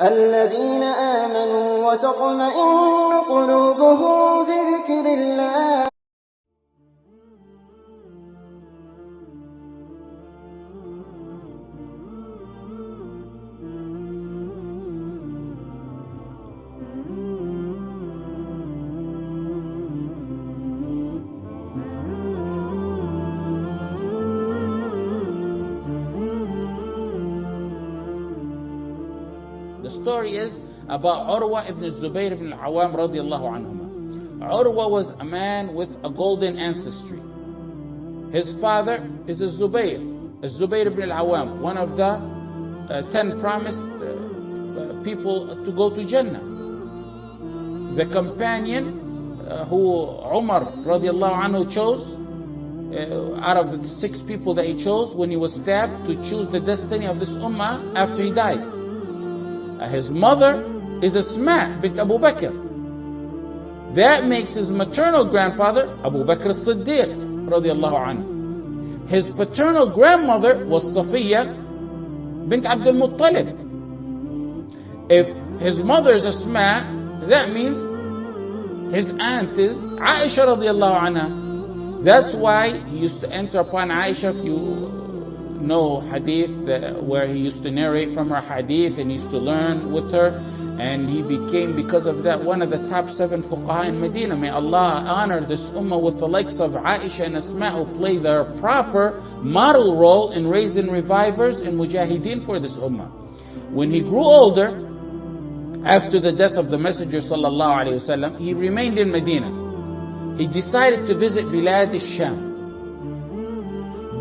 الذين آمنوا وتطمئن قلوبهم بذكر الله. The story is about Urwah ibn Az-Zubay ibn Awwaam radiallahu anhuma. Urwah was a man with a golden ancestry. His father is Az-Zubay ibn Awwaam, one of the 10 promised people to go to Jannah. The companion who Umar radiallahu anhu chose, out of the 6 people that he chose when he was stabbed to choose the destiny of this ummah after he dies. His mother is Asma bint Abu Bakr. That makes his maternal grandfather Abu Bakr as-Siddiq radiallahu anhu. His paternal grandmother was Safiya bint Abdul Muttalib. If his mother is Asma, that means his aunt is Aisha radiallahu anha. That's why he used to enter upon Aisha, if you know hadith, where he used to narrate from her hadith and used to learn with her, and he became, because of that, one of the top 7 fuqaha in Medina. May Allah honor this ummah with the likes of Aisha and Asma, who play their proper model role in raising revivers and mujahideen for this ummah. When he grew older, after the death of the Messenger sallallahu alaihi wasallam, he remained in Medina. He decided to visit Bilad al-Sham.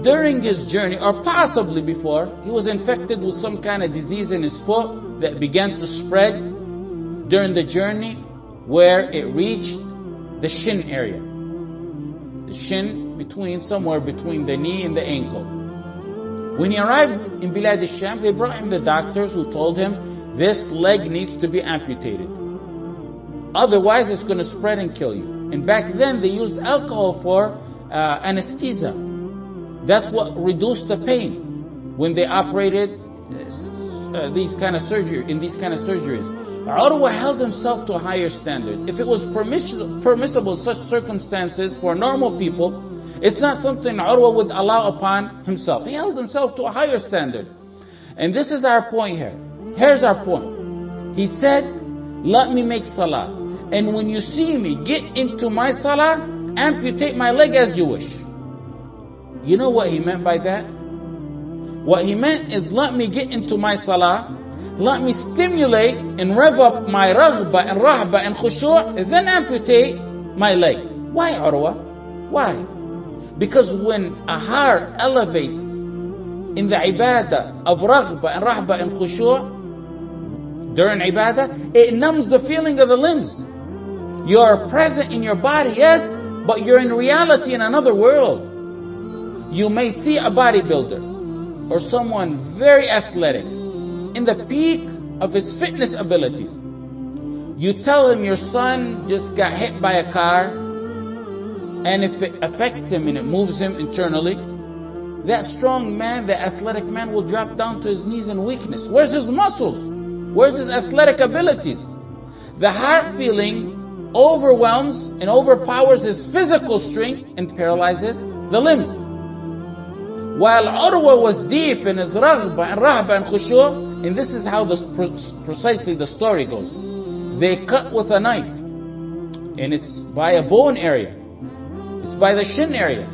During his journey, or possibly before, he was infected with some kind of disease in his foot that began to spread during the journey, where it reached the shin area. The shin, somewhere between the knee and the ankle. When he arrived in Bilad al-Sham, they brought him the doctors who told him, this leg needs to be amputated. Otherwise, it's going to spread and kill you. And back then, they used alcohol for anesthesia. That's what reduced the pain when they operated these kind of surgeries. Urwah held himself to a higher standard. If it was permissible such circumstances for normal people, it's not something Urwah would allow upon himself. He held himself to a higher standard. And this is our point here. Here's our point. He said, let me make salah. And when you see me get into my salah, amputate my leg as you wish. You know what he meant by that? What he meant is, let me get into my salah, let me stimulate and rev up my raghba and rahba and khushu', and then amputate my leg. Why, Urwah? Why? Because when a heart elevates in the ibadah of raghba and rahba and khushu' during ibadah, it numbs the feeling of the limbs. You are present in your body, yes, but you're in reality in another world. You may see a bodybuilder or someone very athletic in the peak of his fitness abilities. You tell him your son just got hit by a car, and if it affects him and it moves him internally, that strong man, that athletic man, will drop down to his knees in weakness. Where's his muscles? Where's his athletic abilities? The heart feeling overwhelms and overpowers his physical strength and paralyzes the limbs. While Urwah was deep in his raghba and rahba and khushu', and this is how precisely the story goes. They cut with a knife, and it's by a bone area. It's by the shin area.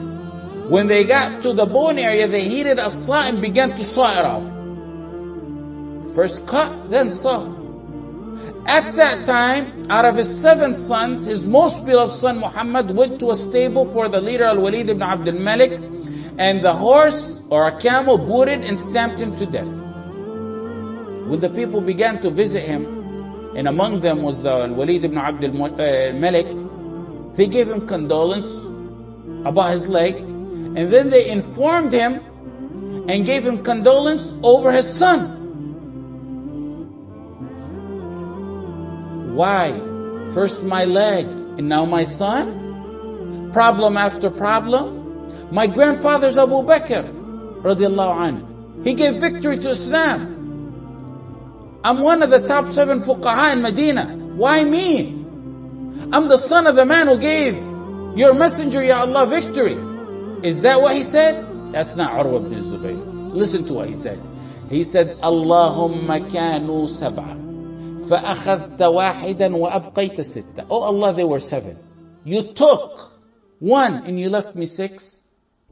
When they got to the bone area, they heated a saw and began to saw it off. First cut, then saw. At that time, out of his 7 sons, his most beloved son Muhammad went to a stable for the leader Al-Walid ibn Abdul Malik, and the horse or a camel booted and stamped him to death. When the people began to visit him, and among them was the Al-Walid ibn Abdul Malik, they gave him condolence about his leg, and then they informed him and gave him condolence over his son. Why? First my leg, and now my son? Problem after problem? My grandfather's Abu Bakr, radiallahu anhu. He gave victory to Islam. I'm one of the top 7 fuqaha in Medina. Why me? I'm the son of the man who gave your messenger, Ya Allah, victory. Is that what he said? That's not Urwah ibn Az-Zubay. Listen to what he said. He said, Allahumma kanu sab'a, fa'akhadhta wahidan wa abqayta sitta. Oh Allah, they were 7. You took 1 and you left me 6.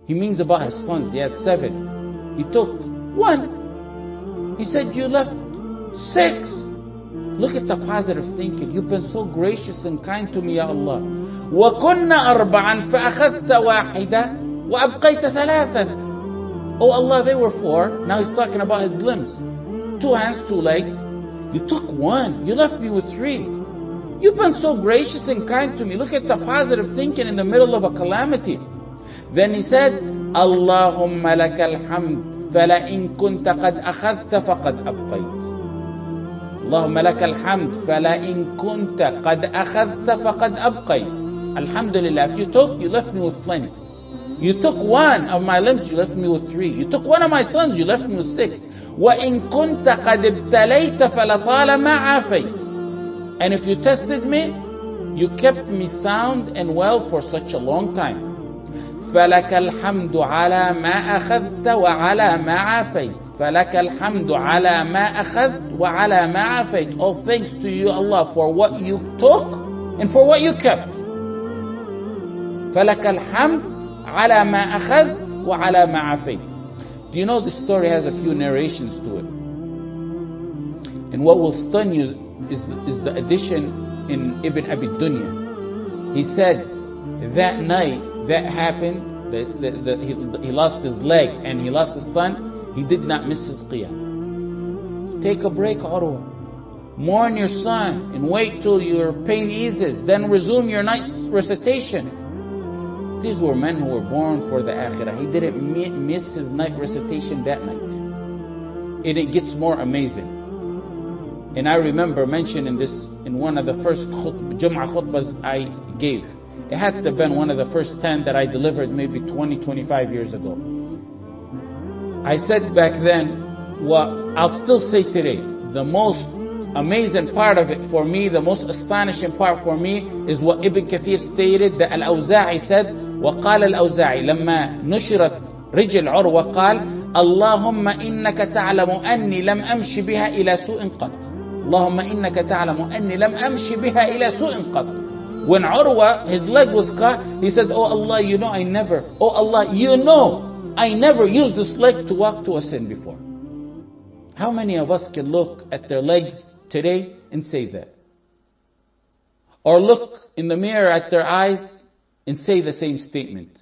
He means about his sons. He had 7. He took 1. He said, you left 6. Look at the positive thinking. You've been so gracious and kind to me, Ya Allah. وَكُنَّا أَرْبَعًا فَأَخَذْتَ وَاحِدًا وَأَبْقَيْتَ ثَلَاثًا. Oh Allah, they were 4. Now he's talking about his limbs. 2 hands, 2 legs. You took 1. You left me with 3. You've been so gracious and kind to me. Look at the positive thinking in the middle of a calamity. Then he said, Allahumma lakal hamd, fala in kunta qad akhadta faqad abqayt. Allahumma lakal hamd, fala in kunta qad akhadta faqad abqayt. Alhamdulillah, if you took, you left me with plenty. You took 1 of my limbs, you left me with 3. You took 1 of my sons, you left me with 6. وَإِن كُنْتَ قَدْ ابْتَلَيْتَ فَلَطَالَ مَا عَافَيْتَ. And if you tested me, you kept me sound and well for such a long time. فَلَكَ الْحَمْدُ عَلَى مَا أَخَذْتَ وَعَلَى مَا عَافَيْتَ. فَلَكَ الْحَمْدُ عَلَى مَا أَخَذْتَ وَعَلَى مَا عَافَيْتَ. All thanks to you, Allah, for what you took and for what you kept. فَلَكَ الْحَمْدُ عَلَى مَا أَخَذْتَ وَعَلَى مَا عَافَيْتَ. Do you know this story has a few narrations to it? And what will stun you is the addition in Ibn Abi Dunya. He said that night that happened, he lost his leg and he lost his son, he did not miss his qiyam. Take a break, Urwah. Mourn your son and wait till your pain eases, then resume your night's recitation. These were men who were born for the akhirah. He didn't miss his night recitation that night. And it gets more amazing. And I remember mentioning this in one of the first Jum'ah khutbahs I gave. It had to have been one of the first 10 that I delivered maybe 20, 25 years ago. I said back then, what I'll still say today, the most amazing part of it for me, the most astonishing part for me is what Ibn Kathir stated, that Al-Awza'i said, وقال الأوزاعي لما نشرت رجل عروة قال اللهم إنك تعلم أني لم أمشي بها إلى سوء قط. اللهم إنك تعلم أني لم أمشي بها إلى سوء قط. When Urwah, his leg was cut, he said, oh Allah, you know I never used this leg to walk to a sin before. How many of us can look at their legs today and say that? Or look in the mirror at their eyes and say the same statement?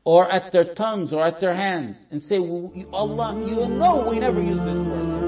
Or at their tongues or at their hands and say, Allah, you know we never use this word.